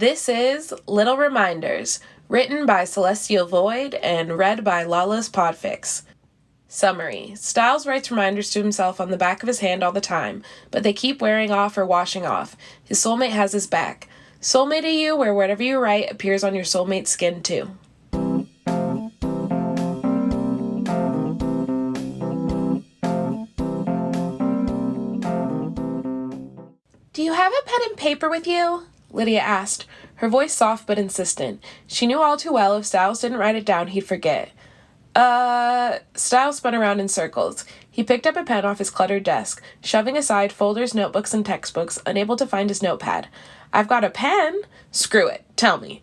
This is Little Reminders, written by CelestialVoid and read by Lalaspodfics. Summary. Stiles writes reminders to himself on the back of his hand all the time, but they keep wearing off or washing off. His soulmate has his back. Soulmate AU, where whatever you write appears on your soulmate's skin too. Do you have a pen and paper with you? Lydia asked, her voice soft but insistent. She knew all too well if Stiles didn't write it down, he'd forget. Stiles spun around in circles. He picked up a pen off his cluttered desk, shoving aside folders, notebooks, and textbooks, unable to find his notepad. I've got a pen? Screw it. Tell me.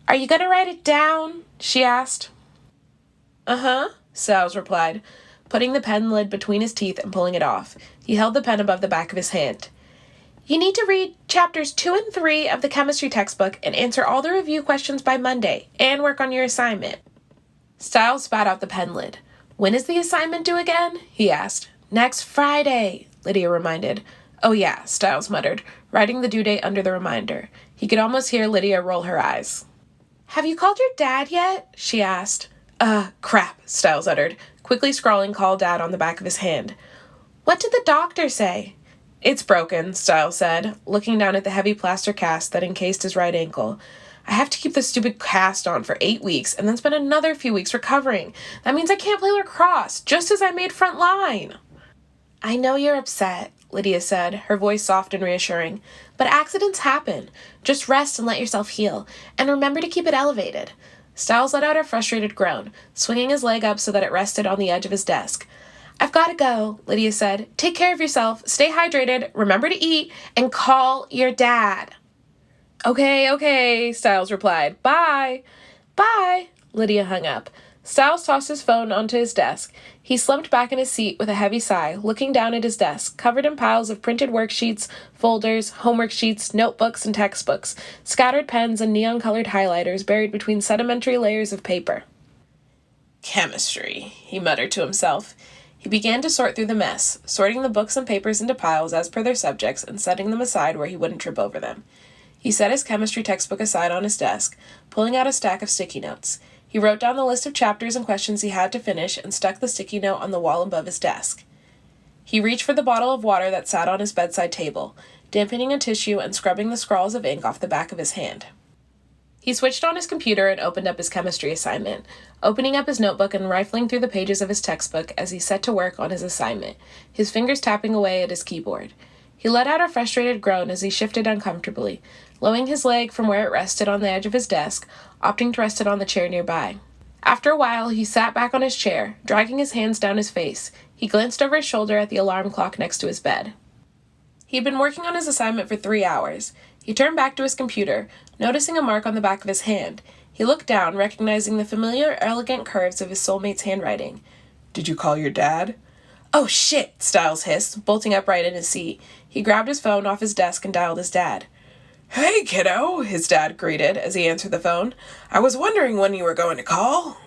Are you going to write it down? She asked. Uh-huh, Stiles replied, putting the pen lid between his teeth and pulling it off. He held the pen above the back of his hand. You need to read chapters 2 and 3 of the chemistry textbook and answer all the review questions by Monday, and work on your assignment. Stiles spat out the pen lid. When is the assignment due again? He asked. Next Friday, Lydia reminded. Oh yeah, Stiles muttered, writing the due date under the reminder. He could almost hear Lydia roll her eyes. Have you called your dad yet? She asked. Crap, Stiles uttered, quickly scrawling call dad on the back of his hand. What did the doctor say? It's broken, Stiles said, looking down at the heavy plaster cast that encased his right ankle. I have to keep the stupid cast on for 8 weeks and then spend another few weeks recovering. That means I can't play lacrosse, just as I made front line. I know you're upset, Lydia said, her voice soft and reassuring. But accidents happen. Just rest and let yourself heal. And remember to keep it elevated. Stiles let out a frustrated groan, swinging his leg up so that it rested on the edge of his desk. I've got to go, Lydia said. Take care of yourself, stay hydrated, remember to eat, and call your dad. Okay, Stiles replied. Bye. Bye. Lydia hung up. Stiles tossed his phone onto his desk. He slumped back in his seat with a heavy sigh, looking down at his desk, covered in piles of printed worksheets, folders, homework sheets, notebooks, and textbooks, scattered pens and neon-colored highlighters buried between sedimentary layers of paper. Chemistry, he muttered to himself. He began to sort through the mess, sorting the books and papers into piles as per their subjects and setting them aside where he wouldn't trip over them. He set his chemistry textbook aside on his desk, pulling out a stack of sticky notes. He wrote down the list of chapters and questions he had to finish and stuck the sticky note on the wall above his desk. He reached for the bottle of water that sat on his bedside table, dampening a tissue and scrubbing the scrawls of ink off the back of his hand. He switched on his computer and opened up his chemistry assignment, opening up his notebook and rifling through the pages of his textbook as he set to work on his assignment, his fingers tapping away at his keyboard. He let out a frustrated groan as he shifted uncomfortably, lowering his leg from where it rested on the edge of his desk, opting to rest it on the chair nearby. After a while, he sat back on his chair, dragging his hands down his face. He glanced over his shoulder at the alarm clock next to his bed. He'd been working on his assignment for 3 hours. He turned back to his computer, noticing a mark on the back of his hand. He looked down, recognizing the familiar, elegant curves of his soulmate's handwriting. Did you call your dad? Oh, shit, Stiles hissed, bolting upright in his seat. He grabbed his phone off his desk and dialed his dad. Hey, kiddo, his dad greeted as he answered the phone. I was wondering when you were going to call.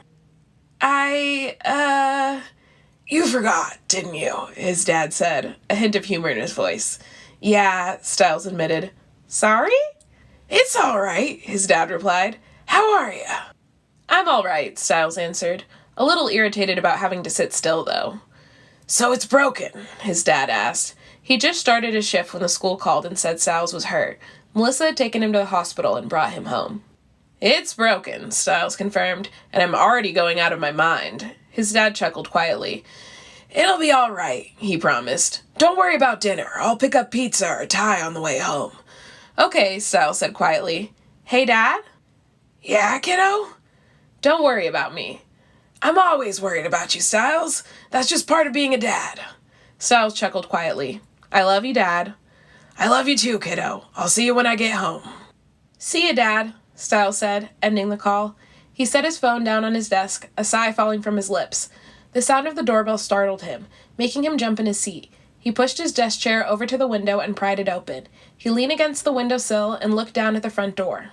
You forgot, didn't you? His dad said, a hint of humor in his voice. Yeah, Stiles admitted. Sorry? It's all right, his dad replied. How are you? I'm all right, Stiles answered, a little irritated about having to sit still, though. So it's broken, his dad asked. He just started his shift when the school called and said Stiles was hurt. Melissa had taken him to the hospital and brought him home. It's broken, Stiles confirmed, and I'm already going out of my mind. His dad chuckled quietly. It'll be all right, he promised. Don't worry about dinner. I'll pick up pizza or Thai on the way home. Okay, Stiles said quietly. Hey, Dad? Yeah, kiddo? Don't worry about me. I'm always worried about you, Stiles. That's just part of being a dad. Stiles chuckled quietly. I love you, Dad. I love you too, kiddo. I'll see you when I get home. See you, Dad, Stiles said, ending the call. He set his phone down on his desk, a sigh falling from his lips. The sound of the doorbell startled him, making him jump in his seat. He pushed his desk chair over to the window and pried it open. He leaned against the windowsill and looked down at the front door.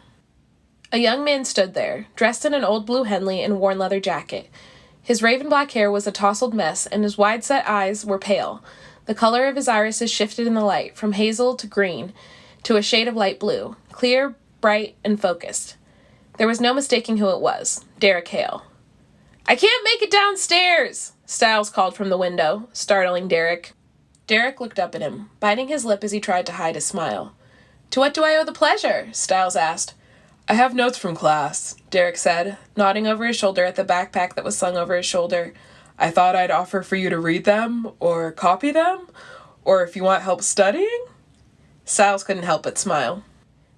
A young man stood there, dressed in an old blue Henley and worn leather jacket. His raven black hair was a tousled mess, and his wide-set eyes were pale. The color of his irises shifted in the light, from hazel to green, to a shade of light blue, clear bright, and focused. There was no mistaking who it was, Derek Hale. "I can't make it downstairs," Stiles called from the window, startling Derek. Derek looked up at him, biting his lip as he tried to hide his smile. "To what do I owe the pleasure?" Stiles asked. "I have notes from class," Derek said, nodding over his shoulder at the backpack that was slung over his shoulder. "I thought I'd offer for you to read them, or copy them, or if you want help studying." Stiles couldn't help but smile.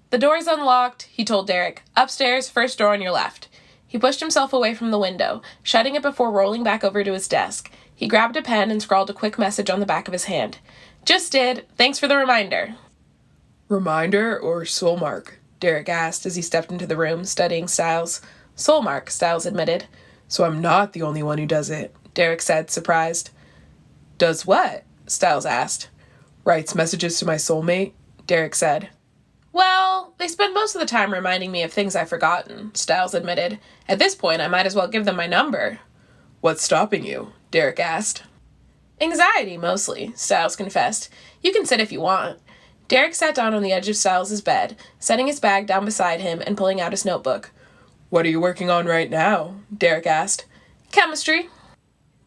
"The door's unlocked," he told Derek. "Upstairs, first door on your left." He pushed himself away from the window, shutting it before rolling back over to his desk. He grabbed a pen and scrawled a quick message on the back of his hand. "Just did. Thanks for the reminder." "Reminder or soul mark?" Derek asked as he stepped into the room, studying Stiles. "Soul mark," Stiles admitted. "So I'm not the only one who does it," Derek said, surprised. "Does what?" Stiles asked. "Writes messages to my soulmate," Derek said. "Well, they spend most of the time reminding me of things I've forgotten," Stiles admitted. "At this point, I might as well give them my number." "What's stopping you?" Derek asked. "Anxiety, mostly," Stiles confessed. "You can sit if you want." Derek sat down on the edge of Stiles' bed, setting his bag down beside him and pulling out his notebook. "What are you working on right now?" Derek asked. "Chemistry."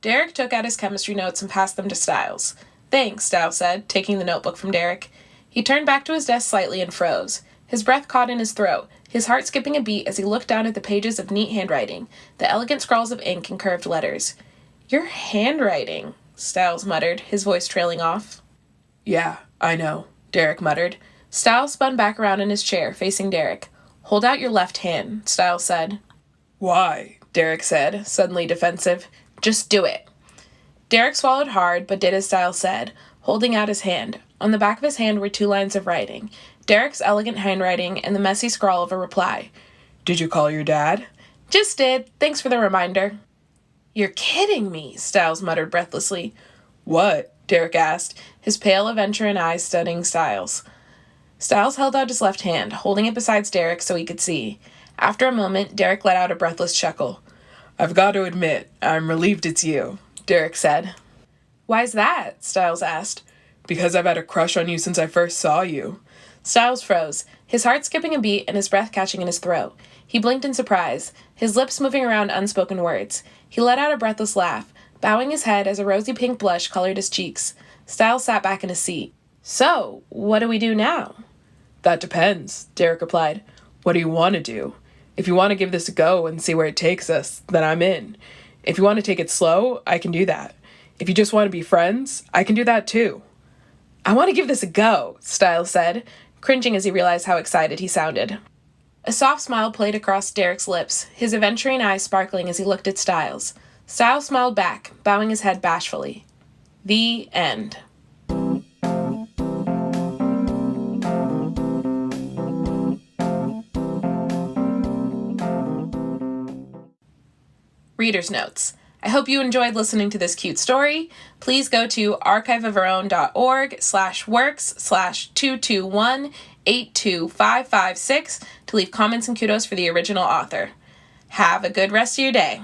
Derek took out his chemistry notes and passed them to Stiles. "Thanks," Stiles said, taking the notebook from Derek. He turned back to his desk slightly and froze. His breath caught in his throat, his heart skipping a beat as he looked down at the pages of neat handwriting, the elegant scrawls of ink and curved letters. "Your handwriting," Stiles muttered, his voice trailing off. "Yeah, I know," Derek muttered. Stiles spun back around in his chair, facing Derek. "Hold out your left hand," Stiles said. "Why?" Derek said, suddenly defensive. "Just do it." Derek swallowed hard, but did as Stiles said, holding out his hand. On the back of his hand were 2 lines of writing, Derek's elegant handwriting and the messy scrawl of a reply. "Did you call your dad?" "Just did. Thanks for the reminder." "You're kidding me," Stiles muttered breathlessly. "What?" Derek asked, his pale aventurine eyes studying Stiles. Stiles held out his left hand, holding it beside Derek so he could see. After a moment, Derek let out a breathless chuckle. "I've got to admit, I'm relieved it's you," Derek said. "Why's that?" Stiles asked. "Because I've had a crush on you since I first saw you." Stiles froze, his heart skipping a beat and his breath catching in his throat. He blinked in surprise, his lips moving around unspoken words. He let out a breathless laugh, bowing his head as a rosy pink blush colored his cheeks. Stiles sat back in his seat. "So, what do we do now?" "That depends," Derek replied. "What do you want to do? If you want to give this a go and see where it takes us, then I'm in. If you want to take it slow, I can do that. If you just want to be friends, I can do that too." "I want to give this a go," Stiles said, cringing as he realized how excited he sounded. A soft smile played across Derek's lips, his aventurine eyes sparkling as he looked at Stiles. Stiles smiled back, bowing his head bashfully. The end. Reader's notes. I hope you enjoyed listening to this cute story. Please go to archiveofourown.org/works/221-82556 to leave comments and kudos for the original author. Have a good rest of your day.